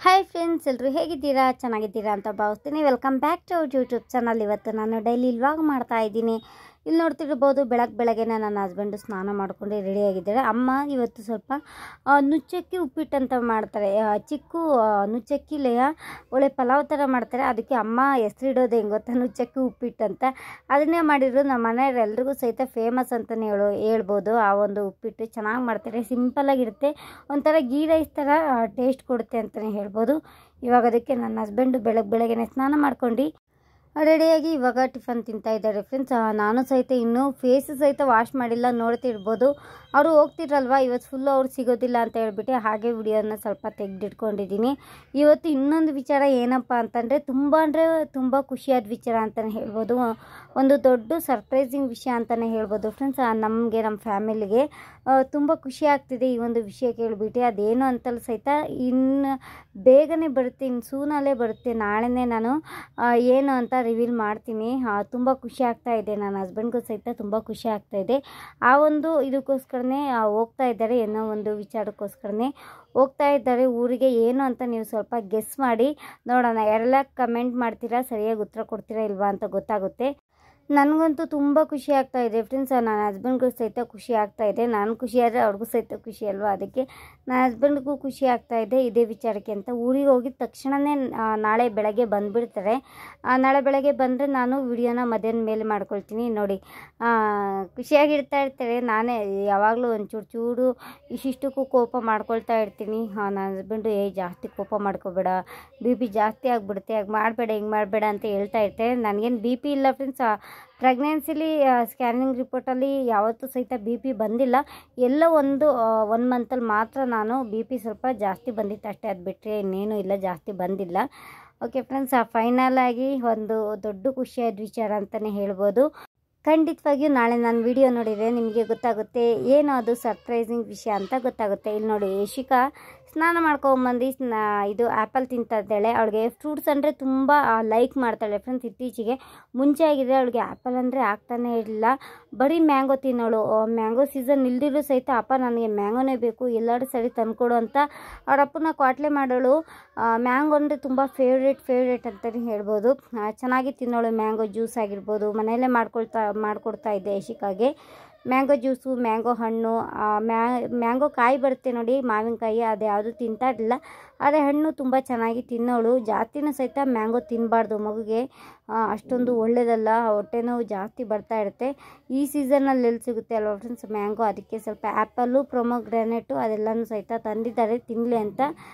Hi friends, ಎಲ್ಲರೂ ಹೇಗಿದ್ದೀರಾ? ಚೆನ್ನಾಗಿದ್ದೀರಾ ಅಂತ ಭಾವಿಸ್ತೀನಿ. Welcome back to our YouTube channel. ಇವತ್ತು ನಾನು ಡೈಲಿ ವ್ಲಾಗ್ ಮಾಡ್ತಾ ಇದ್ದೀನಿ. ಇಲ್ಲಿ ನೋಡ್ತಿರ್ಬೋದು, ಬೆಳಗ್ಗೆನೆ ನನ್ನ ಹಸ್ಬೆಂಡು ಸ್ನಾನ ಮಾಡ್ಕೊಂಡು ರೆಡಿಯಾಗಿದ್ದಾರೆ. ಅಮ್ಮ ಇವತ್ತು ಸ್ವಲ್ಪ ನುಚ್ಚಕ್ಕಿ ಉಪ್ಪಿಟ್ಟು ಅಂತ ಮಾಡ್ತಾರೆ. ನುಚ್ಚಕ್ಕಿಲೆಯ ಒಳ್ಳೆ ಪಲಾವ್ ಥರ ಮಾಡ್ತಾರೆ. ಅದಕ್ಕೆ ಅಮ್ಮ ಹೆಸರಿಡೋದು ಹೆಂಗೆ ಗೊತ್ತಾ, ನುಚ್ಚಕ್ಕಿ ಉಪ್ಪಿಟ್ಟು ಅಂತ. ಅದನ್ನೇ ಮಾಡಿದ್ರು. ನಮ್ಮ ಮನೆಯವರೆಲ್ರಿಗೂ ಸಹಿತ ಫೇಮಸ್ ಅಂತಲೇ ಹೇಳ್ಬೋದು. ಆ ಒಂದು ಉಪ್ಪಿಟ್ಟು ಚೆನ್ನಾಗಿ ಮಾಡ್ತಾರೆ. ಸಿಂಪಲ್ಲಾಗಿರುತ್ತೆ, ಒಂಥರ ಗೀ ರೈಸ್ ಥರ ಟೇಸ್ಟ್ ಕೊಡುತ್ತೆ ಅಂತಲೇ ಹೇಳ್ಬೋದು. ಇವಾಗ ಅದಕ್ಕೆ ನನ್ನ ಹಸ್ಬೆಂಡು ಬೆಳಗ್ಗೆನೆ ಸ್ನಾನ ಮಾಡ್ಕೊಂಡು ರೆಡಿಯಾಗಿ ಇವಾಗ ಟಿಫನ್ ತಿಂತಾ ಇದ್ದಾರೆ. ಫ್ರೆಂಡ್ಸ್, ನಾನು ಸಹಿತ ಇನ್ನೂ ಫೇಸ್ ಸಹಿತ ವಾಶ್ ಮಾಡಿಲ್ಲ. ನೋಡ್ತಿರ್ಬೋದು, ಅವರು ಹೋಗ್ತಿರಲ್ವ, ಇವತ್ತು ಫುಲ್ಲು ಅವ್ರು ಸಿಗೋದಿಲ್ಲ ಅಂತ ಹೇಳ್ಬಿಟ್ಟು ಹಾಗೆ ವಿಡಿಯೋನ ಸ್ವಲ್ಪ ತೆಗೆದಿಟ್ಕೊಂಡಿದ್ದೀನಿ. ಇವತ್ತು ಇನ್ನೊಂದು ವಿಚಾರ ಏನಪ್ಪ ಅಂತಂದರೆ ತುಂಬ ಖುಷಿಯಾದ ವಿಚಾರ ಅಂತಲೇ ಹೇಳ್ಬೋದು. ಒಂದು ದೊಡ್ಡ ಸರ್ಪ್ರೈಸಿಂಗ್ ವಿಷಯ ಅಂತಲೇ ಹೇಳ್ಬೋದು. ಫ್ರೆಂಡ್ಸ್, ನಮ್ಮ ಫ್ಯಾಮಿಲಿಗೆ ತುಂಬ ಖುಷಿ ಆಗ್ತಿದೆ ಈ ಒಂದು ವಿಷಯ ಕೇಳಿಬಿಟ್ಟು. ಅದೇನು ಅಂತಲೂ ಸಹಿತ ಇನ್ನು ಬೇಗನೆ ಬರುತ್ತೆ, ಇನ್ನು ಸೂನಲ್ಲೇ ಬರುತ್ತೆ. ನಾಳೆನೇ ನಾನು ಏನು ಅಂತ ರಿವೀಲ್ ಮಾಡ್ತೀನಿ. ತುಂಬ ಖುಷಿ ಆಗ್ತಾ ಇದೆ. ನನ್ನ ಹಸ್ಬೆಂಡ್ಗೂ ಸಹಿತ ತುಂಬ ಖುಷಿ ಆಗ್ತಾ ಇದೆ. ಆ ಒಂದು ಇದಕ್ಕೋಸ್ಕರನೇ ಹೋಗ್ತಾ ಇದ್ದಾರೆ, ಏನೋ ಒಂದು ವಿಚಾರಕ್ಕೋಸ್ಕರನೇ ಹೋಗ್ತಾ ಇದ್ದಾರೆ ಊರಿಗೆ. ಏನು ಅಂತ ನೀವು ಸ್ವಲ್ಪ ಗೆಸ್ ಮಾಡಿ ನೋಡೋಣ. ಯಾರೆಲ್ಲ ಕಮೆಂಟ್ ಮಾಡ್ತೀರಾ, ಸರಿಯಾಗಿ ಉತ್ತರ ಕೊಡ್ತೀರಾ ಇಲ್ವಾ ಅಂತ ಗೊತ್ತಾಗುತ್ತೆ. ನನಗಂತೂ ತುಂಬ ಖುಷಿ ಆಗ್ತಾ ಇದೆ ಫ್ರೆಂಡ್ಸ್. ನನ್ನ ಹಸ್ಬೆಂಡ್ಗೂ ಸಹಿತ ಖುಷಿ ಆಗ್ತಾ ಇದೆ. ನಾನು ಖುಷಿ ಆದರೆ ಅವ್ರಿಗೂ ಸಹಿತ ಖುಷಿ ಅಲ್ವಾ, ಅದಕ್ಕೆ ನನ್ನ ಹಸ್ಬೆಂಡ್ಗೂ ಖುಷಿ ಆಗ್ತಾ ಇದೆ ಇದೇ ವಿಚಾರಕ್ಕೆ ಅಂತ. ಊರಿಗೆ ಹೋಗಿದ ತಕ್ಷಣವೇ ನಾಳೆ ಬೆಳಗ್ಗೆ ಬಂದುಬಿಡ್ತಾರೆ. ನಾಳೆ ಬೆಳಗ್ಗೆ ಬಂದರೆ ನಾನು ವಿಡಿಯೋನ ಮಧ್ಯಾಹ್ನ ಮೇಲೆ ಮಾಡ್ಕೊಳ್ತೀನಿ. ನೋಡಿ, ಖುಷಿಯಾಗಿರ್ತಾ ಇರ್ತಾರೆ. ನಾನೇ ಯಾವಾಗಲೂ ಒಂದು ಚೂರು ಇಷ್ಟಿಷ್ಟಕ್ಕೂ ಕೋಪ ಮಾಡ್ಕೊಳ್ತಾ ಇರ್ತೀನಿ. ನನ್ನ ಹಸ್ಬೆಂಡು ಜಾಸ್ತಿ ಕೋಪ ಮಾಡ್ಕೋಬೇಡ, BP ಜಾಸ್ತಿ ಆಗಿಬಿಡುತ್ತೆ, ಹಾಗೆ ಮಾಡಬೇಡ, ಹಿಂಗೆ ಮಾಡಬೇಡ ಅಂತ ಹೇಳ್ತಾ ಇರ್ತಾರೆ. ನನಗೇನು BP ಇಲ್ಲ ಫ್ರೆಂಡ್ಸ್. ಪ್ರೆಗ್ನೆನ್ಸಿಲಿ ಸ್ಕ್ಯಾನಿಂಗ್ ರಿಪೋರ್ಟಲ್ಲಿ ಯಾವತ್ತೂ ಸಹಿತ BP ಬಂದಿಲ್ಲ. ಎಲ್ಲ ಒನ್ ಮಂತಲ್ಲಿ ಮಾತ್ರ ನಾನು BP ಸ್ವಲ್ಪ ಜಾಸ್ತಿ ಬಂದಿತ್ತು ಅಷ್ಟೇ. ಅದು ಬಿಟ್ಟರೆ ಇನ್ನೇನು ಇಲ್ಲ, ಜಾಸ್ತಿ ಬಂದಿಲ್ಲ. ಓಕೆ ಫ್ರೆಂಡ್ಸ್, ಫೈನಲ್ ಆಗಿ ಒಂದು ದೊಡ್ಡ ಖುಷಿಯಾದ ವಿಚಾರ ಅಂತಲೇ ಹೇಳ್ಬೋದು. ಖಂಡಿತವಾಗಿಯೂ ನಾಳೆ ನಾನು ವಿಡಿಯೋ ನೋಡಿದರೆ ನಿಮಗೆ ಗೊತ್ತಾಗುತ್ತೆ ಏನು ಅದು ಸರ್ಪ್ರೈಸಿಂಗ್ ವಿಷಯ ಅಂತ ಗೊತ್ತಾಗುತ್ತೆ. ಇಲ್ಲಿ ನೋಡಿ, ಯಶಿಕಾ ಸ್ನಾನ ಮಾಡ್ಕೊಂಬಂದು ಇದು ಆ್ಯಪಲ್ ತಿಂತಾ ಇದ್ದಾಳೆ. ಅವಳಿಗೆ ಫ್ರೂಟ್ಸ್ ಅಂದರೆ ತುಂಬ ಲೈಕ್ ಮಾಡ್ತಾಳೆ ಫ್ರೆಂಡ್ಸ್. ಇತ್ತೀಚೆಗೆ ಮುಂಚೆ ಆಗಿದೆ ಅವಳಿಗೆ ಆ್ಯಪಲ್ ಅಂದರೆ ಆಗ್ತಾನೇ ಇರಲಿಲ್ಲ, ಬರೀ ಮ್ಯಾಂಗೋ ತಿನ್ನೋಳು. ಮ್ಯಾಂಗೋ ಸೀಸನ್ ಇಲ್ದಿರೂ ಸಹಿತ ಅಪ್ಪ ನನಗೆ ಮ್ಯಾಂಗೋನೇ ಬೇಕು, ಎಲ್ಲರೂ ಸರಿ ತಂದುಕೊಡು ಅಂತ ಅವ್ರ ಅಪ್ಪನ ಕ್ವಾಟ್ಲೆ ಮಾಡೋಳು. ಮ್ಯಾಂಗೋ ಅಂದರೆ ತುಂಬ ಫೇವ್ರೇಟ್ ಅಂತಲೇ ಹೇಳ್ಬೋದು. ಚೆನ್ನಾಗಿ ತಿನ್ನೋಳು. ಮ್ಯಾಂಗೋ ಜ್ಯೂಸ್ ಆಗಿರ್ಬೋದು ಮನೆಯಲ್ಲೇ ಮಾಡ್ಕೊಡ್ತಾ ಇದ್ದೆ ಯಶಿಕಾಗೆ. ಮ್ಯಾಂಗೋ ಜ್ಯೂಸು, ಮ್ಯಾಂಗೋ ಹಣ್ಣು, ಮ್ಯಾಂಗೋ ಕಾಯಿ ಬರುತ್ತೆ ನೋಡಿ, ಮಾವಿನಕಾಯಿ, ಅದು ಯಾವುದು ತಿಂತಾ ಇರಲಿಲ್ಲ. ಆದರೆ ಹಣ್ಣು ತುಂಬ ಚೆನ್ನಾಗಿ ತಿನ್ನೋಳು. ಜಾಸ್ತಿನೂ ಸಹಿತ ಮ್ಯಾಂಗೋ ತಿನ್ನಬಾರ್ದು ಮಗುಗೆ, ಅಷ್ಟೊಂದು ಒಳ್ಳೆಯದಲ್ಲ, ಹೊಟ್ಟೆ ನೋವು ಜಾಸ್ತಿ ಬರ್ತಾ ಇರುತ್ತೆ. ಈ ಸೀಸನಲ್ಲಿ ಎಲ್ಲಿ ಸಿಗುತ್ತೆ ಅಲ್ವಾ ಫ್ರೆಂಡ್ಸ್ ಮ್ಯಾಂಗೋ. ಅದಕ್ಕೆ ಸ್ವಲ್ಪ ಆ್ಯಪಲ್ಲು, ಪ್ರೊಮೊಗ್ರಾನೇಟು ಅದೆಲ್ಲನೂ ಸಹಿತ ತಂದಿದ್ದಾರೆ ತಿನ್ನಲಿ ಅಂತ.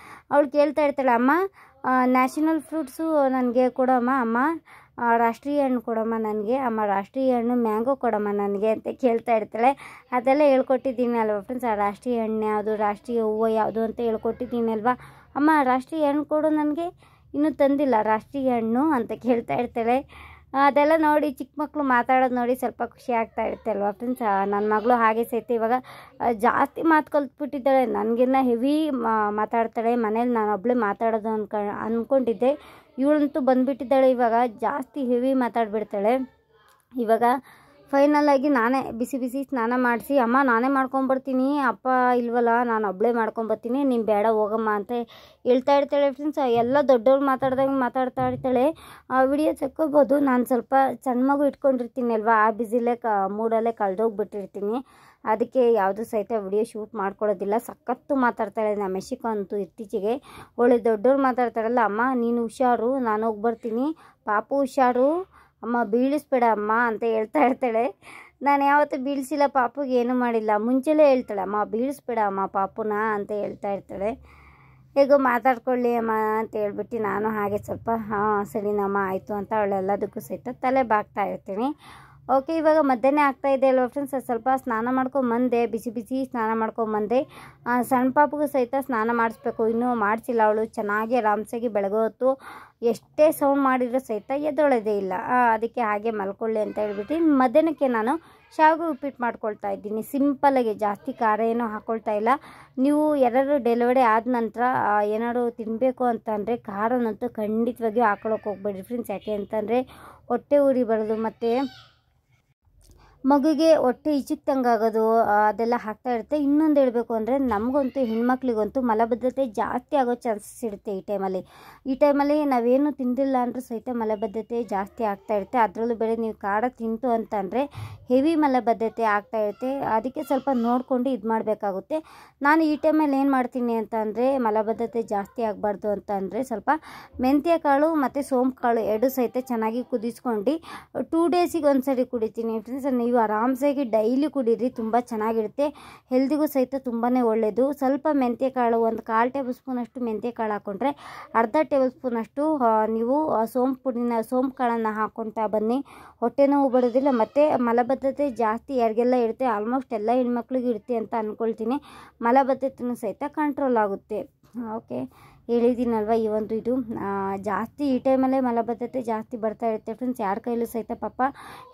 ಅವಳು ಕೇಳ್ತಾ ಇರ್ತಾಳೆ, ಅಮ್ಮ ನ್ಯಾಷನಲ್ ಫ್ರೂಟ್ಸು ನನಗೆ ಕೊಡಮ್ಮ, ಅಮ್ಮ ರಾಷ್ಟ್ರೀಯ ಹಣ್ಣು ಕೊಡಮ್ಮ ನನಗೆ, ಅಮ್ಮ ರಾಷ್ಟ್ರೀಯ ಹಣ್ಣು ಮ್ಯಾಂಗೋ ಕೊಡಮ್ಮ ನನಗೆ ಅಂತ ಕೇಳ್ತಾ ಇರ್ತಾಳೆ. ಅದೆಲ್ಲ ಹೇಳ್ಕೊಟ್ಟಿದ್ದೀನಿ ಅಲ್ವಾ ಫ್ರೆಂಡ್ಸ್. ಆ ರಾಷ್ಟ್ರೀಯ ಹಣ್ಣು ಯಾವುದು, ರಾಷ್ಟ್ರೀಯ ಹೂವು ಯಾವುದು ಅಂತ ಹೇಳ್ಕೊಟ್ಟಿದ್ದೀನಿ ಅಲ್ವಾ. ಅಮ್ಮ ರಾಷ್ಟ್ರೀಯ ಹಣ್ಣು ಕೊಡು ನನಗೆ, ಇನ್ನೂ ತಂದಿಲ್ಲ ರಾಷ್ಟ್ರೀಯ ಹಣ್ಣು ಅಂತ ಕೇಳ್ತಾ ಇರ್ತಾಳೆ. ಅದೆಲ್ಲ ನೋಡಿ ಚಿಕ್ಕ ಮಕ್ಕಳು ಮಾತಾಡೋದು ನೋಡಿ ಸ್ವಲ್ಪ ಖುಷಿ ಆಗ್ತಾ ಇರುತ್ತೆ ಅಲ್ವಾ ಫ್ರೆಂಡ್ಸ್. ನನ್ನ ಮಗಳು ಹಾಗೆ ಸಹಿತ ಇವಾಗ ಜಾಸ್ತಿ ಮಾತು ಕಲ್ತ್ಬಿಟ್ಟಿದ್ದಾಳೆ. ನನಗಿನ್ನ ಹೆವಿ ಮಾತಾಡ್ತಾಳೆ. ಮನೇಲಿ ನಾನು ಒಬ್ಬಳೇ ಮಾತಾಡೋದು ಅಂದ್ಕೊಂಡಿದ್ದೆ. ಇವಳಂತೂ ಬಂದುಬಿಟ್ಟಿದ್ದಾಳೆ, ಇವಾಗ ಜಾಸ್ತಿ ಹೆವಿ ಮಾತಾಡ್ಬಿಡ್ತಾಳೆ. ಇವಾಗ ಫೈನಲ್ ಆಗಿ ನಾನೇ ಬಿಸಿ ಸ್ನಾನ ಮಾಡಿಸಿ, ಅಮ್ಮ ನಾನೇ ಮಾಡ್ಕೊಂಬರ್ತೀನಿ, ಅಪ್ಪ ಇಲ್ವಲ್ಲ ನಾನು ಒಬ್ಬಳೇ ಮಾಡ್ಕೊಂಬರ್ತೀನಿ, ನೀನು ಬೇಡ ಹೋಗಮ್ಮ ಅಂತ ಹೇಳ್ತಾ ಇರ್ತಾಳೆ ಫ್ರೆಂಡ್ಸ್. ಎಲ್ಲ ದೊಡ್ಡವ್ರು ಮಾತಾಡ್ದಂಗೆ ಮಾತಾಡ್ತಾ ಇರ್ತಾಳೆ. ವಿಡಿಯೋ ತಕ್ಕೋಬೋದು. ನಾನು ಸ್ವಲ್ಪ ಸಣ್ಣ ಮಗು ಇಟ್ಕೊಂಡಿರ್ತೀನಿ ಅಲ್ವಾ, ಆ ಬ್ಯುಸಿಲೇ ಮೂಡಲ್ಲೇ ಕಳೆದೋಗ್ಬಿಟ್ಟಿರ್ತೀನಿ. ಅದಕ್ಕೆ ಯಾವುದೂ ಸಹಿತ ವಿಡಿಯೋ ಶೂಟ್ ಮಾಡ್ಕೊಳ್ಳೋದಿಲ್ಲ. ಸಖತ್ತು ಮಾತಾಡ್ತಾಳೆ ನಮ್ಮ ಯಶಿಕಾ ಅಂತೂ ಇತ್ತೀಚೆಗೆ. ಒಳ್ಳೆ ದೊಡ್ಡವ್ರು ಮಾತಾಡ್ತಾರಲ್ಲ, ಅಮ್ಮ ನೀನು ಹುಷಾರು, ನಾನು ಹೋಗಿ ಬರ್ತೀನಿ, ಪಾಪು ಹುಷಾರು, ಅಮ್ಮ ಬೀಳಿಸ್ಬೇಡ ಅಮ್ಮ ಅಂತ ಹೇಳ್ತಾ ಇರ್ತಾಳೆ. ನಾನು ಯಾವತ್ತೂ ಬೀಳಿಸಿಲ್ಲ, ಪಾಪುಗೆ ಏನೂ ಮಾಡಿಲ್ಲ. ಮುಂಚೆಲೇ ಹೇಳ್ತಾಳೆ, ಅಮ್ಮ ಬೀಳಿಸ್ಬೇಡ ಅಮ್ಮ ಪಾಪುನ ಅಂತ ಹೇಳ್ತಾ ಇರ್ತಾಳೆ. ಹೇಗೋ ಮಾತಾಡ್ಕೊಳ್ಳಿ ಅಮ್ಮ ಅಂತ ಹೇಳ್ಬಿಟ್ಟು ನಾನು ಹಾಗೆ ಸ್ವಲ್ಪ ಸರಿನಮ್ಮ ಆಯಿತು ಅಂತ ಅವಳೆಲ್ಲದಕ್ಕೂ ಸಹಿತ ತಲೆ ಬಾಗ್ತಾ ಇರ್ತೀನಿ. ಓಕೆ, ಇವಾಗ ಮಧ್ಯಾಹ್ನ ಆಗ್ತಾಯಿದೆ ಅಲ್ವಾ ಫ್ರೆಂಡ್ಸ್. ಸ್ವಲ್ಪ ಸ್ನಾನ ಮಾಡ್ಕೊಂಬಂದೆ, ಬಿಸಿ ಸ್ನಾನ ಮಾಡ್ಕೊಂಬಂದೆ. ಸಣ್ಣ ಪಾಪಗೂ ಸಹಿತ ಸ್ನಾನ ಮಾಡಿಸ್ಬೇಕು, ಇನ್ನೂ ಮಾಡಿಸಿಲ್ಲ. ಅವಳು ಚೆನ್ನಾಗಿ ಆರಾಮ್ಸಾಗಿ ಬೆಳಗ್ಗೆ ಹೊತ್ತು ಎಷ್ಟೇ ಸೌಂಡ್ ಮಾಡಿದರೂ ಸಹಿತ ಎದ್ದೊಳೋದೇ ಇಲ್ಲ. ಅದಕ್ಕೆ ಹಾಗೆ ಮಲ್ಕೊಳ್ಳಿ ಅಂತ ಹೇಳ್ಬಿಟ್ಟು ಮಧ್ಯಾಹ್ನಕ್ಕೆ ನಾನು ಶಾವಿಗೆ ಉಪ್ಪಿಟ್ಟು ಮಾಡ್ಕೊಳ್ತಾ ಇದ್ದೀನಿ. ಸಿಂಪಲ್ಲಾಗಿ, ಜಾಸ್ತಿ ಖಾರ ಏನೂ ಹಾಕ್ಕೊಳ್ತಾ ಇಲ್ಲ. ನೀವು ಯಾರಾದ್ರು ಡೆಲಿವರಿ ಆದ ನಂತರ ಏನಾದ್ರು ತಿನ್ನಬೇಕು ಅಂತಂದರೆ ಖಾರನಂತೂ ಖಂಡಿತವಾಗಿಯೂ ಹಾಕೊಳ್ಳೋಕೆ ಹೋಗ್ಬೇಡಿ ಫ್ರೆಂಡ್ಸ್. ಯಾಕೆ ಅಂತಂದರೆ ಹೊಟ್ಟೆ ಉರಿ ಬರೋದು, ಮತ್ತು ಮಗುಗೆ ಹೊಟ್ಟೆ ಇಚ್ಚಿಕ್ತಂಗಾಗೋದು ಅದೆಲ್ಲ ಆಗ್ತಾ ಇರುತ್ತೆ. ಇನ್ನೊಂದು ಹೇಳಬೇಕು ಅಂದರೆ ನಮಗಂತೂ ಹೆಣ್ಮಕ್ಳಿಗಂತೂ ಮಲಬದ್ಧತೆ ಜಾಸ್ತಿ ಆಗೋ ಚಾನ್ಸಸ್ ಇರುತ್ತೆ ಈ ಟೈಮಲ್ಲಿ ನಾವೇನು ತಿಂದಿಲ್ಲ ಅಂದರೂ ಸಹಿತ ಮಲಬದ್ಧತೆ ಜಾಸ್ತಿ ಆಗ್ತಾ ಇರುತ್ತೆ. ಅದರಲ್ಲೂ ಬೇರೆ ನೀವು ಖಾರ ತಿಂತು ಅಂತಂದರೆ ಹೆವಿ ಮಲಬದ್ಧತೆ ಆಗ್ತಾ ಇರುತ್ತೆ. ಅದಕ್ಕೆ ಸ್ವಲ್ಪ ನೋಡಿಕೊಂಡು ಇದು ಮಾಡಬೇಕಾಗುತ್ತೆ. ನಾನು ಈ ಟೈಮಲ್ಲಿ ಏನು ಮಾಡ್ತೀನಿ ಅಂತ ಅಂದರೆ ಮಲಬದ್ಧತೆ ಜಾಸ್ತಿ ಆಗಬಾರ್ದು ಅಂತ ಅಂದರೆ ಸ್ವಲ್ಪ ಮೆಂತ್ಯ ಕಾಳು ಮತ್ತು ಸೋಂಪು ಕಾಳು ಎರಡು ಸಹಿತ ಚೆನ್ನಾಗಿ ಕುದಿಸ್ಕೊಂಡು 2 ಡೇಸಿಗೆ ಒಂದ್ಸರಿ ಕುಡಿತೀನಿ ಫ್ರೆಂಡ್ಸ್. ನೀವು ಆರಾಮ್ಸಾಗಿ ಡೈಲಿ ಕುಡೀರಿ, ತುಂಬ ಚೆನ್ನಾಗಿರುತ್ತೆ. ಹೆಲ್ದಿಗೂ ಸಹಿತ ತುಂಬಾ ಒಳ್ಳೆಯದು. ಸ್ವಲ್ಪ ಮೆಂತ್ಯ ಕಾಳು, ಒಂದು 1/4 ಟೇಬಲ್ ಸ್ಪೂನಷ್ಟು ಮೆಂತ್ಯ ಕಾಳು ಹಾಕ್ಕೊಂಡ್ರೆ ಅರ್ಧ ಟೇಬಲ್ ಸ್ಪೂನಷ್ಟು ನೀವು ಸೋಂಪು ಕಾಳನ್ನು ಹಾಕ್ಕೊಳ್ತಾ ಬನ್ನಿ. ಹೊಟ್ಟೆ ನೋವು ಬರೋದಿಲ್ಲ. ಮತ್ತು ಮಲಬದ್ಧತೆ ಜಾಸ್ತಿ ಯಾರಿಗೆಲ್ಲ ಇರುತ್ತೆ, ಆಲ್ಮೋಸ್ಟ್ ಎಲ್ಲ ಹೆಣ್ಮಕ್ಳಿಗೂ ಇರುತ್ತೆ ಅಂತ ಅಂದ್ಕೊಳ್ತೀನಿ. ಮಲಬದ್ಧತೆಯೂ ಸಹಿತ ಕಂಟ್ರೋಲ್ ಆಗುತ್ತೆ. ಓಕೆ, ಹೇಳಿದ್ದೀನಲ್ವ ಈ ಒಂದು ಇದು ಜಾಸ್ತಿ ಈ ಟೈಮಲ್ಲೇ ಮಲಬದ್ಧತೆ ಜಾಸ್ತಿ ಬರ್ತಾ ಇರುತ್ತೆ ಫ್ರೆಂಡ್ಸ್. ಯಾರ ಕೈಲೂ ಸಹಿತ ಪಾಪ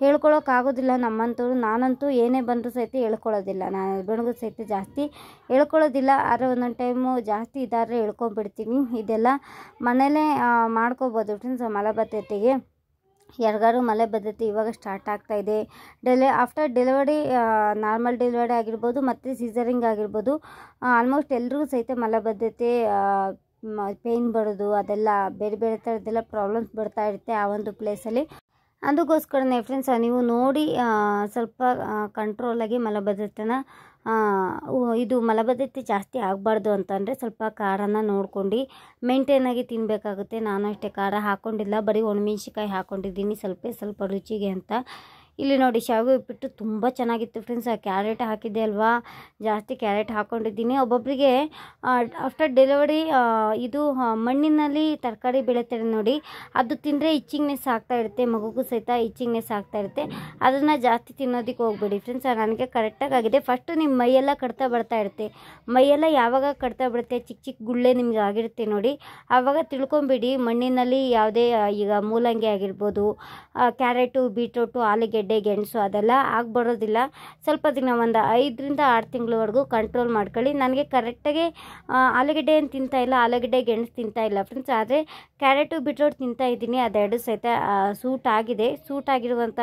ಹೇಳ್ಕೊಳೋಕ್ಕಾಗೋದಿಲ್ಲ ನಮ್ಮಂಥವ್ರು. ನಾನಂತೂ ಏನೇ ಬಂದರೂ ಸಹಿತ ಹೇಳ್ಕೊಳ್ಳೋದಿಲ್ಲ, ನಾನು ಹಸ್ಬೆಂಡ್ಗೂ ಸಹಿತ ಜಾಸ್ತಿ ಹೇಳ್ಕೊಳ್ಳೋದಿಲ್ಲ. ಆದರೆ ಒಂದೊಂದು ಟೈಮು ಜಾಸ್ತಿ ಇದಾದರೆ ಹೇಳ್ಕೊಂಬಿಡ್ತೀನಿ. ಇದೆಲ್ಲ ಮನೇಲೇ ಮಾಡ್ಕೋಬೋದು ಫ್ರೆಂಡ್ಸ್. ಮಲಬದ್ಧತೆಗೆ ಯಾರಿಗಾರು ಮಲಬದ್ಧತೆ ಇವಾಗ ಸ್ಟಾರ್ಟ್ ಆಗ್ತಾ ಇದೆ, ಆಫ್ಟರ್ ಡೆಲಿವರಿ, ನಾರ್ಮಲ್ ಡೆಲಿವರಿ ಆಗಿರ್ಬೋದು ಮತ್ತು ಸಿಸರಿಂಗ್ ಆಗಿರ್ಬೋದು, ಆಲ್ಮೋಸ್ಟ್ ಎಲ್ರಿಗೂ ಸಹಿತ ಮಲಬದ್ಧತೆ, ಪೇಯ್ನ್ ಬರೋದು ಅದೆಲ್ಲ ಬೇರೆ ಬೇರೆ ಥರದ್ದೆಲ್ಲ ಪ್ರಾಬ್ಲಮ್ಸ್ ಬರ್ತಾ ಇರುತ್ತೆ ಆ ಒಂದು ಪ್ಲೇಸಲ್ಲಿ. ಅದಕ್ಕೋಸ್ಕರನೇ ಫ್ರೆಂಡ್ಸ್ ನೀವು ನೋಡಿ ಸ್ವಲ್ಪ ಕಂಟ್ರೋಲಾಗಿ ಮಲಬದ್ಧತೆನ ಇದು ಮಲಬದ್ಧತೆ ಜಾಸ್ತಿ ಆಗಬಾರ್ದು ಅಂತಂದರೆ ಸ್ವಲ್ಪ ಖಾರನ ನೋಡ್ಕೊಂಡು ಮೇಂಟೈನಾಗಿ ತಿನ್ನಬೇಕಾಗುತ್ತೆ. ನಾನು ಅಷ್ಟೇ ಖಾರ ಹಾಕ್ಕೊಂಡಿಲ್ಲ, ಬರೀ ಒಣಮೆಣ್ಸಿಕಾಯಿ ಹಾಕ್ಕೊಂಡಿದ್ದೀನಿ ಸ್ವಲ್ಪ ರುಚಿಗೆ ಅಂತ. ಇಲ್ಲಿ ನೋಡಿ ಶಾವಿಗೆ ಉಪ್ಪಿಟ್ಟು ತುಂಬ ಚೆನ್ನಾಗಿತ್ತು ಫ್ರೆಂಡ್ಸ್. ಕ್ಯಾರೆಟ್ ಹಾಕಿದ್ದೆ ಅಲ್ವಾ, ಜಾಸ್ತಿ ಕ್ಯಾರೆಟ್ ಹಾಕ್ಕೊಂಡಿದ್ದೀನಿ. ಒಬ್ಬೊಬ್ಬರಿಗೆ ಆಫ್ಟರ್ ಡೆಲಿವರಿ ಇದು ಮಣ್ಣಿನಲ್ಲಿ ತರಕಾರಿ ಬೆಳೀತಾರೆ ನೋಡಿ, ಅದು ತಿಂದರೆ ಇಚ್ಚಿಂಗ್ನೆಸ್ ಆಗ್ತಾ ಇರುತ್ತೆ, ಮಗುಗೂ ಸಹಿತ ಇಚ್ಚಿಂಗ್ನೆಸ್ ಆಗ್ತಾ ಇರುತ್ತೆ. ಅದನ್ನು ಜಾಸ್ತಿ ತಿನ್ನೋದಕ್ಕೆ ಹೋಗ್ಬೇಡಿ ಫ್ರೆಂಡ್ಸ್. ನನಗೆ ಕರೆಕ್ಟಾಗಿ ಆಗಿದೆ. ಫಸ್ಟು ನಿಮ್ಮ ಮೈಯೆಲ್ಲ ಕಡ್ತಾ ಬರ್ತಾ ಇರುತ್ತೆ. ಮೈಯೆಲ್ಲ ಯಾವಾಗ ಕಡ್ತಾ ಬಿಡುತ್ತೆ, ಚಿಕ್ಕ ಗುಳ್ಳೆ ನಿಮ್ಗೆ ಆಗಿರುತ್ತೆ ನೋಡಿ, ಆವಾಗ ತಿಳ್ಕೊಂಬಿಡಿ ಮಣ್ಣಿನಲ್ಲಿ ಯಾವುದೇ ಈಗ ಮೂಲಂಗಿ ಆಗಿರ್ಬೋದು, ಕ್ಯಾರೆಟು, ಬೀಟ್ರೂಟು, ಆಲೂಗೆಡ್ಡೆ, ಗೆಣಸು ಅದೆಲ್ಲ ಬರೋದಿಲ್ಲ. ಸ್ವಲ್ಪ ದಿನ ಒಂದು 5 ರಿಂದ 6 ತಿಂಗಳವರೆಗೂ ಕಂಟ್ರೋಲ್ ಮಾಡ್ಕೊಳ್ಳಿ. ನನಗೆ ಕರೆಕ್ಟಾಗಿ ಆಲೂಗೆಡ್ಡೆ ಏನು ತಿಂತಾಯಿಲ್ಲ, ಆಲೂಗೆಡ್ಡೆ ಗೆಣಸು ತಿಂತಾಯಿಲ್ಲ ಫ್ರೆಂಡ್ಸ್. ಆದರೆ ಕ್ಯಾರೆಟು ಬೀಟ್ರೂಟ್ ತಿಂತಾ ಇದ್ದೀನಿ, ಅದೆರಡು ಸಹಿತ ಸೂಟ್ ಆಗಿದೆ. ಸೂಟ್ ಆಗಿರುವಂಥ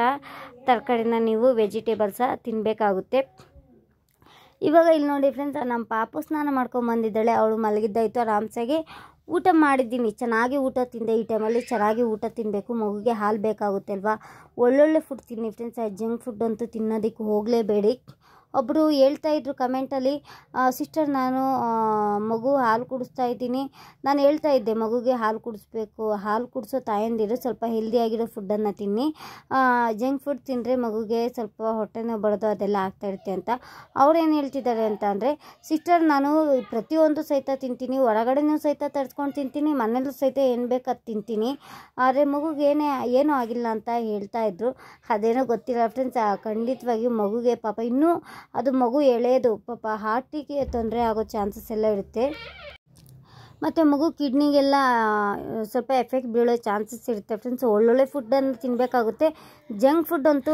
ತರಕಾರಿನ ನೀವು ವೆಜಿಟೇಬಲ್ಸ ತಿನ್ನಬೇಕಾಗುತ್ತೆ. ಇವಾಗ ಇಲ್ಲಿ ನೋಡಿ ಫ್ರೆಂಡ್ಸ್, ನಮ್ಮ ಪಾಪು ಸ್ನಾನ ಮಾಡ್ಕೊಂಬಂದಿದ್ದಾಳೆ. ಅವಳು ಮಲಗಿದ್ದಾಯಿತು, ಆರಾಮ್ಸಾಗಿ ಊಟ ಮಾಡಿದ್ದೀನಿ. ಚೆನ್ನಾಗಿ ಊಟ ತಿಂದೆ. ಈ ಟೈಮಲ್ಲಿ ಚೆನ್ನಾಗಿ ಊಟ ತಿನ್ನಬೇಕು, ಮಗುಗೆ ಹಾಲು ಬೇಕಾಗುತ್ತೆ ಅಲ್ವಾ. ಒಳ್ಳೊಳ್ಳೆ ಫುಡ್ ತಿನ್ನಿ ಫ್ರೆಂಡ್ಸ್. ಜಂಕ್ ಫುಡ್ ಅಂತೂ ತಿನ್ನೋದಕ್ಕೆ ಹೋಗಲೇಬೇಡಿ. ಒಬ್ಬರು ಹೇಳ್ತಾಯಿದ್ರು ಕಮೆಂಟಲ್ಲಿ, ಸಿಸ್ಟರ್ ನಾನು ಮಗು ಹಾಲು ಕುಡಿಸ್ತಾ ಇದ್ದೀನಿ, ನಾನು ಹೇಳ್ತಾ ಇದ್ದೆ ಮಗುಗೆ ಹಾಲು ಕುಡಿಸ್ಬೇಕು, ಹಾಲು ಕುಡಿಸೋ ತಾಯಂದಿರು ಸ್ವಲ್ಪ ಹೆಲ್ದಿಯಾಗಿರೋ ಫುಡ್ಡನ್ನು ತಿನ್ನಿ, ಜಂಕ್ ಫುಡ್ ತಿಂದರೆ ಮಗುಗೆ ಸ್ವಲ್ಪ ಹೊಟ್ಟೆ ನೋವು ಬರೋದು ಅದೆಲ್ಲ ಆಗ್ತಾಯಿರುತ್ತೆ ಅಂತ. ಅವ್ರೇನು ಹೇಳ್ತಿದ್ದಾರೆ ಅಂತ ಅಂದರೆ, ಸಿಸ್ಟರ್ ನಾನು ಪ್ರತಿಯೊಂದು ಸಹಿತ ತಿಂತೀನಿ, ಹೊರಗಡೆನೂ ಸಹಿತ ತರಿಸ್ಕೊಂಡು ತಿಂತೀನಿ, ಮನೇಲೂ ಸಹಿತ ಏನು ಬೇಕು ಅದು ತಿಂತೀನಿ, ಆದರೆ ಮಗುಗೆ ಏನೂ ಆಗಿಲ್ಲ ಅಂತ ಹೇಳ್ತಾಯಿದ್ರು. ಅದೇನೋ ಗೊತ್ತಿಲ್ಲ ಫ್ರೆಂಡ್ಸ್. ಖಂಡಿತವಾಗಿ ಮಗುಗೆ ಪಾಪ ಇನ್ನೂ ಅದು ಮಗು ಎಳೆಯೋದು, ಪಾಪ ಹಾರ್ಟಿಗೆ ತೊಂದರೆ ಆಗೋ ಚಾನ್ಸಸ್ ಎಲ್ಲ ಇರುತ್ತೆ. ಮತ್ತು ಮಗು ಕಿಡ್ನಿಗೆಲ್ಲ ಸ್ವಲ್ಪ ಎಫೆಕ್ಟ್ ಬೀಳೋ ಚಾನ್ಸಸ್ ಇರುತ್ತೆ ಫ್ರೆಂಡ್ಸ್. ಒಳ್ಳೊಳ್ಳೆ ಫುಡ್ಡನ್ನು ತಿನ್ನಬೇಕಾಗುತ್ತೆ. ಜಂಕ್ ಫುಡ್ ಅಂತೂ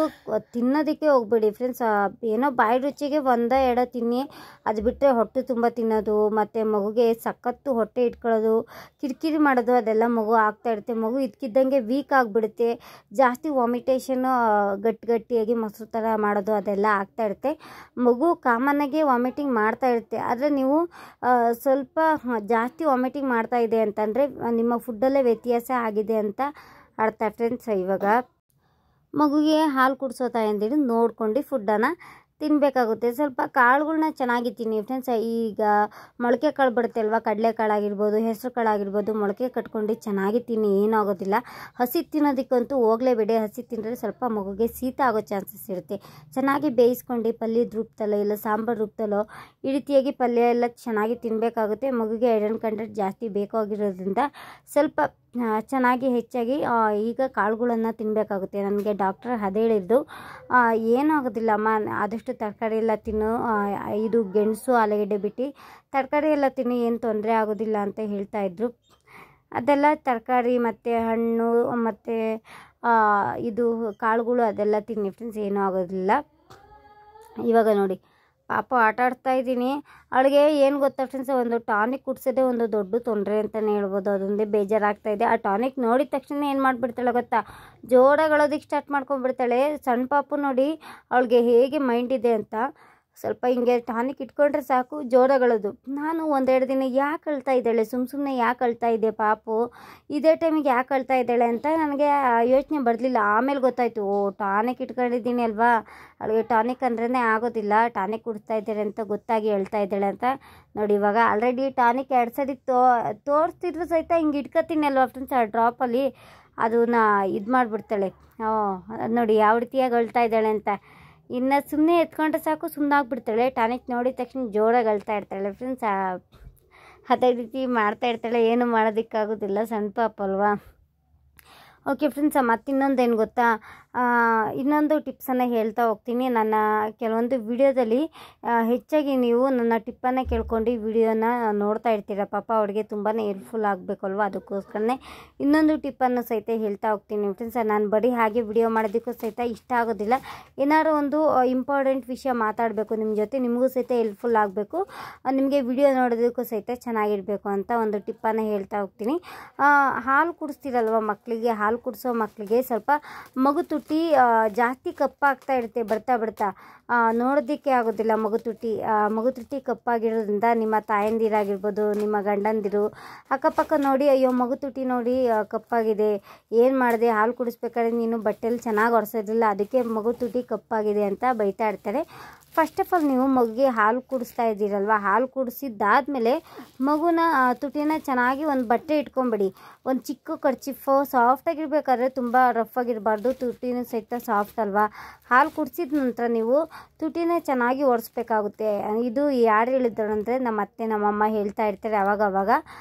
ತಿನ್ನೋದಕ್ಕೆ ಹೋಗ್ಬೇಡಿ ಫ್ರೆಂಡ್ಸ್. ಏನೋ ಬಾಯಿ ರುಚಿಗೆ 1-2 ತಿನ್ನಿ, ಅದು ಬಿಟ್ಟರೆ ಹೊಟ್ಟೆ ತುಂಬ ತಿನ್ನೋದು ಮತ್ತು ಮಗುಗೆ ಸಖತ್ತು ಹೊಟ್ಟೆ ಇಟ್ಕೊಳ್ಳೋದು, ಕಿರಿಕಿರಿ ಮಾಡೋದು ಅದೆಲ್ಲ ಮಗು ಆಗ್ತಾ ಇರುತ್ತೆ. ಮಗು ಇದ್ಕಿದ್ದಂಗೆ ವೀಕ್ ಆಗಿಬಿಡುತ್ತೆ, ಜಾಸ್ತಿ ವಾಮಿಟೇಷನ್ನು, ಗಟ್ಟಿಯಾಗಿ ಮೊಸರು ಥರ ಮಾಡೋದು ಅದೆಲ್ಲ ಆಗ್ತಾ ಇರುತ್ತೆ. ಮಗು ಕಾಮನ್ನಾಗಿ ವಾಮಿಟಿಂಗ್ ಮಾಡ್ತಾ ಇರುತ್ತೆ. ಆದರೆ ನೀವು ಸ್ವಲ್ಪ ಜಾಸ್ತಿ ವಾಮಿಟಿಂಗ್ ಮಾಡ್ತಾ ಇದೆ ಅಂತಂದರೆ ನಿಮ್ಮ ಫುಡ್ಡಲ್ಲೇ ವ್ಯತ್ಯಾಸ ಆಗಿದೆ ಅಂತ ಅರ್ಥ ಫ್ರೆಂಡ್ಸ್. ಇವಾಗ ಮಗುಗೆ ಹಾಲು ಕುಡಿಸೋ ತಾಯಂದಿರು ನೋಡ್ಕೊಂಡು ಫುಡ್ಡನ್ನು ತಿನ್ನಬೇಕಾಗುತ್ತೆ. ಸ್ವಲ್ಪ ಕಾಳುಗಳ್ನ ಚೆನ್ನಾಗಿ ತಿನ್ನಿ ಫ್ರೆಂಡ್ಸ್. ಈಗ ಮೊಳಕೆ ಕಾಳು ಬರುತ್ತೆ ಅಲ್ವಾ, ಕಡಲೆಕಾಳು ಆಗಿರ್ಬೋದು, ಹೆಸರು ಕಾಳು ಆಗಿರ್ಬೋದು, ಮೊಳಕೆ ಕಟ್ಕೊಂಡು ಚೆನ್ನಾಗಿ ತಿನ್ನಿ, ಏನೂ ಆಗೋದಿಲ್ಲ. ಹಸಿ ತಿನ್ನೋದಕ್ಕಂತೂ ಹೋಗಲೇಬೇಡಿ. ಹಸಿ ತಿಂದರೆ ಸ್ವಲ್ಪ ಮಗುಗೆ ಶೀತ ಆಗೋ ಚಾನ್ಸಸ್ ಇರುತ್ತೆ. ಚೆನ್ನಾಗಿ ಬೇಯಿಸ್ಕೊಂಡು ಪಲ್ಯದ ರೂಪದಲ್ಲೋ ಇಲ್ಲ ಸಾಂಬಾರು ರೂಪದಲ್ಲೋ ಈ ರೀತಿಯಾಗಿ ಪಲ್ಯ ಎಲ್ಲ ಚೆನ್ನಾಗಿ ತಿನ್ನಬೇಕಾಗುತ್ತೆ. ಮಗುಗೆ ಐರನ್ ಕಂಟೆಂಟ್ ಜಾಸ್ತಿ ಬೇಕಾಗಿರೋದ್ರಿಂದ ಸ್ವಲ್ಪ ಚೆನ್ನಾಗಿ ಹೆಚ್ಚಾಗಿ ಈಗ ಕಾಳುಗಳನ್ನು ತಿನ್ನಬೇಕಾಗುತ್ತೆ. ನನಗೆ ಡಾಕ್ಟರ್ ಅದೇ ಹೇಳಿದ್ದು, ಏನೂ ಆಗೋದಿಲ್ಲಮ್ಮ, ಆದಷ್ಟು ತರಕಾರಿ ಎಲ್ಲ ತಿನ್ನು, ಇದು ಗೆಣಸು ಆಲೂಗೆಡ್ಡೆ ಬಿಟ್ಟು ತರಕಾರಿ ಎಲ್ಲ ತಿನ್ನಿ, ಏನು ತೊಂದರೆ ಆಗೋದಿಲ್ಲ ಅಂತ ಹೇಳ್ತಾಯಿದ್ರು. ಅದೆಲ್ಲ ತರಕಾರಿ ಮತ್ತು ಹಣ್ಣು ಮತ್ತು ಇದು ಕಾಳುಗಳು ಅದೆಲ್ಲ ತಿನ್ನಿ ಫ್ರೆಂಡ್ಸ್, ಏನೂ ಆಗೋದಿಲ್ಲ. ಇವಾಗ ನೋಡಿ ಪಾಪ ಆಟ ಆಡ್ತಾ ಇದ್ದೀನಿ. ಅವಳಿಗೆ ಏನು ಗೊತ್ತಾ ಫ್ರೆಂಡ್ಸ್, ಒಂದು ಟಾನಿಕ್ ಕುಡಿಸೋದೇ ಒಂದು ದೊಡ್ಡ ತೊಂದರೆ ಅಂತಲೇ ಹೇಳ್ಬೋದು. ಅದೊಂದೇ ಬೇಜಾರಾಗ್ತಾ ಇದೆ. ಆ ಟಾನಿಕ್ ನೋಡಿದ ತಕ್ಷಣ ಏನು ಮಾಡಿಬಿಡ್ತಾಳೆ ಗೊತ್ತಾ, ಜೋರಾಗಳೋದಕ್ಕೆ ಸ್ಟಾರ್ಟ್ ಮಾಡ್ಕೊಂಡ್ಬಿಡ್ತಾಳೆ. ಸಣ್ಣ ಪಾಪು ನೋಡಿ ಅವಳಿಗೆ ಹೇಗೆ ಮೈಂಡ್ ಇದೆ ಅಂತ. ಸ್ವಲ್ಪ ಹಿಂಗೆ ಟಾನಿಕ್ ಇಟ್ಕೊಂಡ್ರೆ ಸಾಕು ಜೋರಾಗಳೋದು. ನಾನು ಒಂದೆರಡು ದಿನ ಯಾಕೆ ಅಳ್ತಾ ಇದ್ದಾಳೆ, ಸುಮ್ಮನೆ ಯಾಕೆ ಅಳ್ತಾ ಇದ್ದೆ ಪಾಪು, ಇದೇ ಟೈಮಿಗೆ ಯಾಕೆ ಅಳ್ತಾ ಇದ್ದಾಳೆ ಅಂತ ನನಗೆ ಯೋಚನೆ ಬರಲಿಲ್ಲ. ಆಮೇಲೆ ಗೊತ್ತಾಯಿತು, ಓ ಟಾನಿಕ್ ಇಟ್ಕೊಂಡಿದ್ದೀನಿ ಅಲ್ವಾ, ಅವಳಿಗೆ ಟಾನಿಕ್ ಅಂದ್ರೇ ಆಗೋದಿಲ್ಲ, ಟಾನಿಕ್ ಕುಡಿಸ್ತಾ ಇದ್ದಾರೆ ಅಂತ ಗೊತ್ತಾಗಿ ಹೇಳ್ತಾ ಇದ್ದಾಳೆ ಅಂತ. ನೋಡಿ ಇವಾಗ ಆಲ್ರೆಡಿ ಟಾನಿಕ್ 2 ಸರಿ ತೋರಿಸ್ತಿದ್ರು ಸಹಿತ ಹಿಂಗೆ ಇಟ್ಕೊತೀನಿ ಅಲ್ವಾ ಫ್ರೆಂಡ್ಸ್, ಆ ಡ್ರಾಪಲ್ಲಿ ಅದನ್ನ ಇದು ಮಾಡಿಬಿಡ್ತಾಳೆ. ನೋಡಿ ಯಾವ ರೀತಿಯಾಗಿ ಅಳ್ತಾ ಇದ್ದಾಳೆ ಅಂತ. ಇನ್ನು ಸುಮ್ಮನೆ ಎತ್ಕೊಂಡ್ರೆ ಸಾಕು ಸುಮ್ಮನಾಗ್ಬಿಡ್ತಾಳೆ. ಟಾನಿಕ್ ನೋಡಿದ ತಕ್ಷಣ ಜೋರಾಗಿ ಅಳ್ತಾ ಇರ್ತಾಳೆ ಫ್ರೆಂಡ್ಸ್. ಅದೇ ರೀತಿ ಮಾಡ್ತಾ ಇರ್ತಾಳೆ, ಏನು ಮಾಡೋದಕ್ಕಾಗೋದಿಲ್ಲ, ಸಣ್ಣ ಪಾಪ ಅಲ್ವಾ. ಓಕೆ ಫ್ರೆಂಡ್ಸ್, ಮತ್ತಿನ್ನೊಂದೇನು ಗೊತ್ತಾ, ಇನ್ನೊಂದು ಟಿಪ್ಸನ್ನು ಹೇಳ್ತಾ ಹೋಗ್ತೀನಿ. ನನ್ನ ಕೆಲವೊಂದು ವಿಡಿಯೋದಲ್ಲಿ ಹೆಚ್ಚಾಗಿ ನೀವು ನನ್ನ ಟಿಪ್ಪನ್ನು ಕೇಳ್ಕೊಂಡು ವಿಡಿಯೋನ ನೋಡ್ತಾ ಇರ್ತೀರ. ಪಾಪ ಅವ್ರಿಗೆ ತುಂಬಾ ಹೆಲ್ಪ್ಫುಲ್ ಆಗಬೇಕಲ್ವ, ಅದಕ್ಕೋಸ್ಕರನೇ ಇನ್ನೊಂದು ಟಿಪ್ಪನ್ನು ಸಹಿತ ಹೇಳ್ತಾ ಹೋಗ್ತೀನಿ ಫ್ರೆಂಡ್ಸ್. ನಾನು ಬರೀ ಹಾಗೆ ವಿಡಿಯೋ ಮಾಡೋದಕ್ಕೂ ಸಹಿತ ಇಷ್ಟ ಆಗೋದಿಲ್ಲ. ಏನಾದ್ರು ಒಂದು ಇಂಪಾರ್ಟೆಂಟ್ ವಿಷಯ ಮಾತಾಡಬೇಕು ನಿಮ್ಮ ಜೊತೆ, ನಿಮಗೂ ಸಹಿತ ಹೆಲ್ಪ್ಫುಲ್ ಆಗಬೇಕು, ನಿಮಗೆ ವಿಡಿಯೋ ನೋಡೋದಕ್ಕೂ ಸಹಿತ ಚೆನ್ನಾಗಿರಬೇಕು ಅಂತ ಒಂದು ಟಿಪ್ಪನ್ನು ಹೇಳ್ತಾ ಹೋಗ್ತೀನಿ. ಹಾಲು ಕುಡಿಸ್ತೀರಲ್ವ ಮಕ್ಕಳಿಗೆ, ಹಾಲು ಕುಡಿಸೋ ಮಕ್ಕಳಿಗೆ ಸ್ವಲ್ಪ ಮಗು ತುಟ್ಟಿ ಜಾಸ್ತಿ ಕಪ್ಪಾಗ್ತಾ ಇರುತ್ತೆ ಬರ್ತಾ ನೋಡೋದಕ್ಕೆ ಆಗೋದಿಲ್ಲ. ಮಗು ತುಟ್ಟಿ ಕಪ್ಪಾಗಿರೋದ್ರಿಂದ ನಿಮ್ಮ ತಾಯಂದಿರಾಗಿರ್ಬೋದು, ನಿಮ್ಮ ಗಂಡಂದಿರು ಅಕ್ಕಪಕ್ಕ ನೋಡಿ, ಅಯ್ಯೋ ಮಗು ತುಟ್ಟಿ ನೋಡಿ ಕಪ್ಪಾಗಿದೆ, ಏನು ಮಾಡಿದೆ, ಹಾಲು ಕುಡಿಸ್ಬೇಕಾದ್ರೆ ನೀನು ಬಟ್ಟೆಲಿ ಚೆನ್ನಾಗಿ ಒರೆಸೋದಿಲ್ಲ, ಅದಕ್ಕೆ ಮಗು ತುಟ್ಟಿ ಕಪ್ಪಾಗಿದೆ ಅಂತ ಬೈತಾ ಇರ್ತಾರೆ. ಫಸ್ಟ್ ಆಫ್ ಆಲ್ ನೀವು ಮಗುಗೆ ಹಾಲು ಕುಡಿಸ್ತಾ ಇದ್ದೀರಲ್ವ, ಹಾಲು ಕುಡಿಸಿದ್ದಾದಮೇಲೆ ಮಗುನ ತುಟಿನ ಚೆನ್ನಾಗಿ ಒಂದು ಬಟ್ಟೆ ಇಟ್ಕೊಂಬಿಡಿ. ಒಂದು ಚಿಕ್ಕ ಕರ್ಚಿಫು ಸಾಫ್ಟಾಗಿರ್ಬೇಕಾದ್ರೆ ತುಂಬ ರಫ್ ಆಗಿರಬಾರ್ದು, ತುಟಿನೂ ಸಹಿತ ಸಾಫ್ಟ್ ಅಲ್ವಾ. ಹಾಲು ಕುಡಿಸಿದ ನಂತರ ನೀವು ತುಟಿನ ಚೆನ್ನಾಗಿ ಒರೆಸ್ಬೇಕಾಗುತ್ತೆ. ಇದು ಯಾರು ಹೇಳಿದ್ರು ಅಂದರೆ ನಮ್ಮ ಅತ್ತೆ ನಮ್ಮಮ್ಮ ಹೇಳ್ತಾ ಇರ್ತಾರೆ ಅವಾಗ.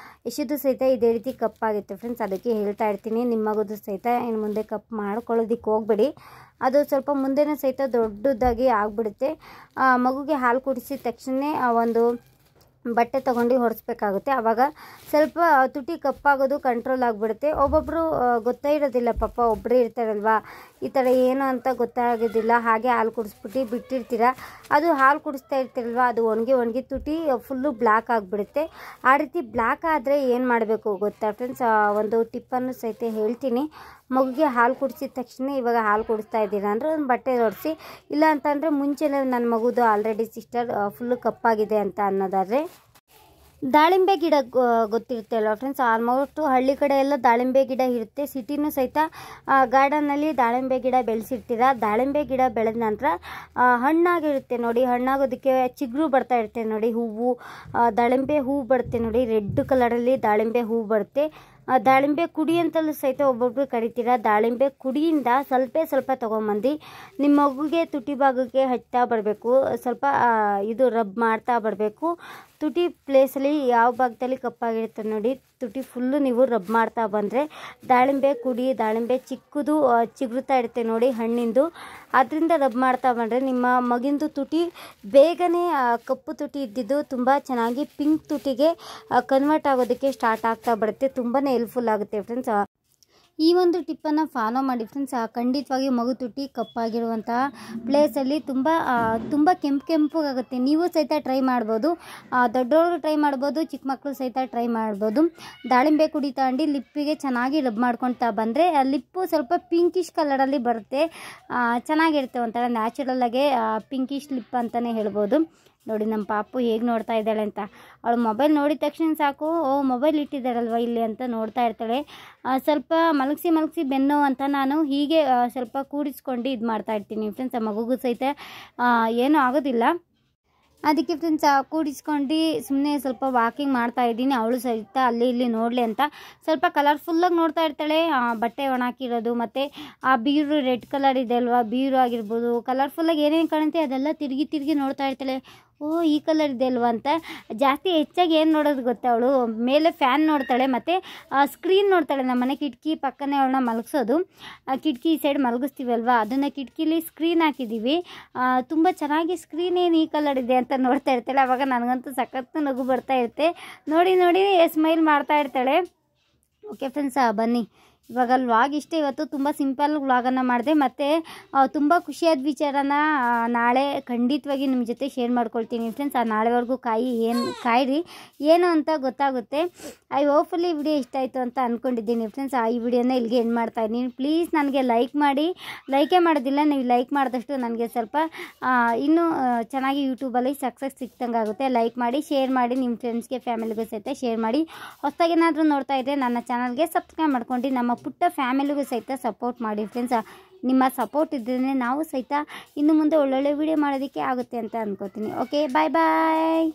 ಎಷ್ಟೊಂದು ಸಹಿತ ಇದೇ ರೀತಿ ಕಪ್ಪಾಗುತ್ತೆ ಫ್ರೆಂಡ್ಸ್, ಅದಕ್ಕೆ ಹೇಳ್ತಾ ಇರ್ತೀನಿ. ನಿಮ್ಮ ಮಗುದು ಸಹಿತ ಇನ್ನು ಮುಂದೆ ಕಪ್ ಮಾಡ್ಕೊಳ್ಳೋದಕ್ಕೆ ಹೋಗಬೇಡಿ, ಅದು ಸ್ವಲ್ಪ ಮುಂದೆನೂ ಸಹಿತ ದೊಡ್ಡದಾಗಿ ಆಗಿಬಿಡುತ್ತೆ. ಮಗುಗೆ ಹಾಲು ಕುಡಿಸಿದ ತಕ್ಷಣ ಒಂದು ಬಟ್ಟೆ ತೊಗೊಂಡು ಹೊರಿಸ್ಬೇಕಾಗುತ್ತೆ. ಆವಾಗ ಸ್ವಲ್ಪ ತುಟಿ ಕಪ್ಪಾಗೋದು ಕಂಟ್ರೋಲ್ ಆಗಿಬಿಡುತ್ತೆ. ಒಬ್ಬೊಬ್ಬರು ಗೊತ್ತೇ ಇರೋದಿಲ್ಲ ಪಾಪ, ಒಬ್ಬರೇ ಇರ್ತಾರಲ್ವ, ಈ ಥರ ಏನು ಅಂತ ಗೊತ್ತಾಗೋದಿಲ್ಲ. ಹಾಗೆ ಹಾಲು ಕುಡಿಸ್ಬಿಟ್ಟು ಬಿಟ್ಟಿರ್ತೀರ, ಅದು ಹಾಲು ಕುಡಿಸ್ತಾ ಇರ್ತೀರಲ್ವ, ಅದು ಒಣಗಿ ತುಟಿ ಫುಲ್ಲು ಬ್ಲ್ಯಾಕ್ ಆಗಿಬಿಡುತ್ತೆ. ಆ ರೀತಿ ಬ್ಲ್ಯಾಕ್ ಆದರೆ ಏನು ಮಾಡಬೇಕು ಗೊತ್ತಾ ಫ್ರೆಂಡ್ಸ್, ಒಂದು ಟಿಪ್ಪನ್ನು ಸಹಿತ ಹೇಳ್ತೀನಿ. ಮಗುಗೆ ಹಾಲು ಕುಡಿಸಿದ ತಕ್ಷಣ ಇವಾಗ ಹಾಲು ಕುಡಿಸ್ತಾ ಇದ್ದೀರಾ ಅಂದರೆ ಒಂದು ಬಟ್ಟೆ ಹೊರಿಸಿ, ಇಲ್ಲ ಅಂತಂದರೆ ಮುಂಚೆನೇ ನನ್ನ ಮಗುದು ಆಲ್ರೆಡಿ ಸಿಸ್ಟರ್ ಫುಲ್ಲು ಕಪ್ಪಾಗಿದೆ ಅಂತ ಅನ್ನೋದಾದರೆ. ದಾಳಿಂಬೆ ಗಿಡ ಗೊತ್ತಿರುತ್ತೆ ಅಲ್ವ ಫ್ರೆಂಡ್ಸ್, ಆಲ್ಮೋಸ್ಟು ಹಳ್ಳಿ ಕಡೆ ಎಲ್ಲ ದಾಳಿಂಬೆ ಗಿಡ ಇರುತ್ತೆ. ಸಿಟಿನೂ ಸಹಿತ ಗಾರ್ಡನ್ನಲ್ಲಿ ದಾಳಿಂಬೆ ಗಿಡ ಬೆಳೆಸಿರ್ತೀರ. ದಾಳಿಂಬೆ ಗಿಡ ಬೆಳೆದ ನಂತರ ಹಣ್ಣಾಗಿರುತ್ತೆ ನೋಡಿ, ಹಣ್ಣಾಗೋದಕ್ಕೆ ಚಿಗುರು ಬರ್ತಾ ಇರುತ್ತೆ ನೋಡಿ, ಹೂವು ದಾಳಿಂಬೆ ಹೂವು ಬರುತ್ತೆ ನೋಡಿ, ರೆಡ್ ಕಲರಲ್ಲಿ ದಾಳಿಂಬೆ ಹೂವು ಬರುತ್ತೆ. ದಾಳಿಂಬೆ ಕುಡಿ ಅಂತಲೂ ಸಹಿತ ಒಬ್ಬೊಬ್ರು ಕರಿತೀರ. ದಾಳಿಂಬೆ ಕುಡಿಯಿಂದ ಸ್ವಲ್ಪ ತೊಗೊಂಬಂದು ನಿಮ್ಮ ಮಗುಗೆ ತುಟಿ ಭಾಗಕ್ಕೆ ಹಚ್ತಾ ಬರಬೇಕು, ಸ್ವಲ್ಪ ಇದು ರಬ್ ಮಾಡ್ತಾ ಬರಬೇಕು. ತುಟಿ ಪ್ಲೇಸಲ್ಲಿ ಯಾವ ಭಾಗದಲ್ಲಿ ಕಪ್ಪಾಗಿರುತ್ತೆ ನೋಡಿ, ತುಟಿ ಫುಲ್ಲು ನೀವು ರಬ್ ಮಾಡ್ತಾ ಬಂದರೆ ದಾಳಿಂಬೆ ದಾಳಿಂಬೆ ಚಿಕ್ಕದು ಚಿಗುರುತ್ತಾ ಇರುತ್ತೆ ನೋಡಿ ಹಣ್ಣಿಂದು, ಅದರಿಂದ ರಬ್ ಮಾಡ್ತಾ ಬಂದರೆ ನಿಮ್ಮ ಮಗಿಂದು ತುಟಿ ಬೇಗನೆ ಕಪ್ಪು ತುಟಿ ಇದ್ದಿದ್ದು ತುಂಬ ಚೆನ್ನಾಗಿ ಪಿಂಕ್ ತುಟಿಗೆ ಕನ್ವರ್ಟ್ ಆಗೋದಕ್ಕೆ ಸ್ಟಾರ್ಟ್ ಆಗ್ತಾ ಬರುತ್ತೆ. ತುಂಬಾ ಹೆಲ್ಪ್ಫುಲ್ ಆಗುತ್ತೆ ಫ್ರೆಂಡ್ಸ್. ಈ ಒಂದು ಟಿಪ್ಪನ್ನು ಫಾಲೋ ಮಾಡಿ ಫ್ರೆಂಡ್ಸ್, ಖಂಡಿತವಾಗಿ ಮಗು ತುಟಿ ಕಪ್ಪಾಗಿರುವಂತಹ ಪ್ಲೇಸಲ್ಲಿ ತುಂಬ ಕೆಂಪಗಾಗುತ್ತೆ. ನೀವು ಸಹಿತ ಟ್ರೈ ಮಾಡ್ಬೋದು, ದೊಡ್ಡವರು ಟ್ರೈ ಮಾಡ್ಬೋದು, ಚಿಕ್ಕ ಮಕ್ಕಳು ಸಹಿತ ಟ್ರೈ ಮಾಡ್ಬೋದು. ದಾಳಿಂಬೆ ಕುಡಿ ತಗೊಂಡು ಲಿಪ್ಪಿಗೆ ಚೆನ್ನಾಗಿ ರಬ್ ಮಾಡ್ಕೊಳ್ತಾ ಬಂದರೆ ಲಿಪ್ಪು ಸ್ವಲ್ಪ ಪಿಂಕಿಶ್ ಕಲರಲ್ಲಿ ಬರುತ್ತೆ, ಚೆನ್ನಾಗಿರುತ್ತೆ, ಒಂಥರ ನ್ಯಾಚುರಲ್ಲಾಗೆ ಪಿಂಕಿಶ್ ಲಿಪ್ ಅಂತಲೇ ಹೇಳ್ಬೋದು. ನೋಡಿ ನಮ್ಮ ಪಾಪು ಹೇಗೆ ನೋಡ್ತಾ ಇದ್ದಾಳೆ ಅಂತ. ಅವಳು ಮೊಬೈಲ್ ನೋಡಿದ ತಕ್ಷಣ ಸಾಕು, ಮೊಬೈಲ್ ಇಟ್ಟಿದ್ದಾರಲ್ವ ಇಲ್ಲಿ ಅಂತ ನೋಡ್ತಾ ಇರ್ತಾಳೆ. ಸ್ವಲ್ಪ ಮಲಗಿಸಿ ಬೆನ್ನು ಅಂತ ನಾನು ಹೀಗೆ ಸ್ವಲ್ಪ ಕೂಡಿಸ್ಕೊಂಡು ಇದು ಮಾಡ್ತಾ ಇರ್ತೀನಿ ಫ್ರೆಂಡ್ಸ್. ಮಗುಗೂ ಸಹಿತ ಏನೂ ಆಗೋದಿಲ್ಲ, ಅದಕ್ಕೆ ಫ್ರೆಂಡ್ಸ್ ಕೂಡಿಸ್ಕೊಂಡು ಸುಮ್ಮನೆ ಸ್ವಲ್ಪ ವಾಕಿಂಗ್ ಮಾಡ್ತಾ ಇದ್ದೀನಿ. ಅವಳು ಸಹಿತ ಅಲ್ಲಿ ಇಲ್ಲಿ ನೋಡಲಿ ಅಂತ ಸ್ವಲ್ಪ ಕಲರ್ಫುಲ್ಲಾಗಿ ನೋಡ್ತಾ ಇರ್ತಾಳೆ. ಬಟ್ಟೆ ಒಣಾಕಿರೋದು ಮತ್ತು ಆ ಬೀರು ರೆಡ್ ಕಲರ್ ಇದೆ ಅಲ್ವಾ, ಬೀರು ಆಗಿರ್ಬೋದು, ಕಲರ್ಫುಲ್ಲಾಗಿ ಏನೇನು ಕಾಣುತ್ತೆ ಅದೆಲ್ಲ ತಿರುಗಿ ನೋಡ್ತಾ ಇರ್ತಾಳೆ. ಈ ಕಲರ್ ಇದೆ ಅಲ್ವಾ ಅಂತ. ಜಾಸ್ತಿ ಹೆಚ್ಚಾಗಿ ಏನು ನೋಡೋದು ಗೊತ್ತಾ, ಅವಳು ಮೇಲೆ ಫ್ಯಾನ್ ನೋಡ್ತಾಳೆ ಮತ್ತು ಸ್ಕ್ರೀನ್ ನೋಡ್ತಾಳೆ. ನಮ್ಮ ಮನೆ ಕಿಟಕಿ ಪಕ್ಕನೇ ಅವಳನ್ನ ಮಲಗಿಸೋದು, ಕಿಟಕಿ ಸೈಡ್ ಮಲಗಿಸ್ತೀವಲ್ವ, ಅದನ್ನು ಕಿಟಕಿಲಿ ಸ್ಕ್ರೀನ್ ಹಾಕಿದ್ದೀವಿ. ತುಂಬ ಚೆನ್ನಾಗಿ ಸ್ಕ್ರೀನ್ ಏನು ಈ ಕಲರ್ ಇದೆ ಅಂತ ನೋಡ್ತಾ ಇರ್ತಾಳೆ. ಆವಾಗ ನನಗಂತೂ ಸಖತ್ತು ನಗು ಬರ್ತಾ ಇರುತ್ತೆ, ನೋಡಿ ಸ್ಮೈಲ್ ಮಾಡ್ತಾ ಇರ್ತಾಳೆ. ಓಕೆ ಫ್ರೆಂಡ್ಸ್, ಬನ್ನಿ ಇವಾಗ ವ್ಲಾಗ್ ಇಷ್ಟೇ. ಇವತ್ತು ತುಂಬ ಸಿಂಪಲ್ ವ್ಲಾಗನ್ನು ಮಾಡಿದೆ, ಮತ್ತು ತುಂಬ ಖುಷಿಯಾದ ವಿಚಾರನ ನಾಳೆ ಖಂಡಿತವಾಗಿ ನಿಮ್ಮ ಜೊತೆ ಶೇರ್ ಮಾಡ್ಕೊಳ್ತೀನಿ ಫ್ರೆಂಡ್ಸ್. ಆ ನಾಳೆವರೆಗೂ ಕಾಯಿರಿ, ಏನು ಅಂತ ಗೊತ್ತಾಗುತ್ತೆ. ಹೋಪ್ಫುಲಿ ವಿಡಿಯೋ ಇಷ್ಟ ಆಯಿತು ಅಂತ ಅಂದ್ಕೊಂಡಿದ್ದೀನಿ ಫ್ರೆಂಡ್ಸ್. ಈ ವಿಡಿಯೋನ ಇಲ್ಲಿಗೆ ಎಂಡ್ ಮಾಡ್ತಾಯಿದ್ದೀನಿ. ಪ್ಲೀಸ್ ನನಗೆ ಲೈಕ್ ಮಾಡಿ, ಲೈಕೇ ಮಾಡೋದಿಲ್ಲ, ನೀವು ಲೈಕ್ ಮಾಡಿದಷ್ಟು ನನಗೆ ಸ್ವಲ್ಪ ಇನ್ನೂ ಚೆನ್ನಾಗಿ ಯೂಟ್ಯೂಬಲ್ಲಿ ಸಕ್ಸಸ್ ಸಿಕ್ತಂಗೆ ಆಗುತ್ತೆ. ಲೈಕ್ ಮಾಡಿ, ಶೇರ್ ಮಾಡಿ, ನಿಮ್ಮ ಫ್ರೆಂಡ್ಸ್ಗೆ ಫ್ಯಾಮಿಲಿಗೂ ಸಹಿತ ಶೇರ್ ಮಾಡಿ. ಹೊಸದಾಗಿ ಏನಾದರೂ ನೋಡ್ತಾ ಇದ್ದರೆ ನನ್ನ ಚಾನಲ್ಗೆ ಸಬ್ಸ್ಕ್ರೈಬ್ ಮಾಡ್ಕೊಂಡು ನಮ್ಮ ಪುಟ್ಟ ಫ್ಯಾಮಿಲಿಗೂ ಸಹಿತ ಸಪೋರ್ಟ್ ಮಾಡಿ ಫ್ರೆಂಡ್ಸ್. ನಿಮ್ಮ ಸಪೋರ್ಟ್ ಇದ್ದರೆ ನಾವು ಸಹಿತ ಇನ್ನು ಮುಂದೆ ಒಳ್ಳೊಳ್ಳೆ ವಿಡಿಯೋ ಮಾಡೋದಕ್ಕೆ ಆಗುತ್ತೆ ಅಂತ ಅಂದ್ಕೋತೀನಿ. ಓಕೆ, ಬಾಯ್ ಬಾಯ್.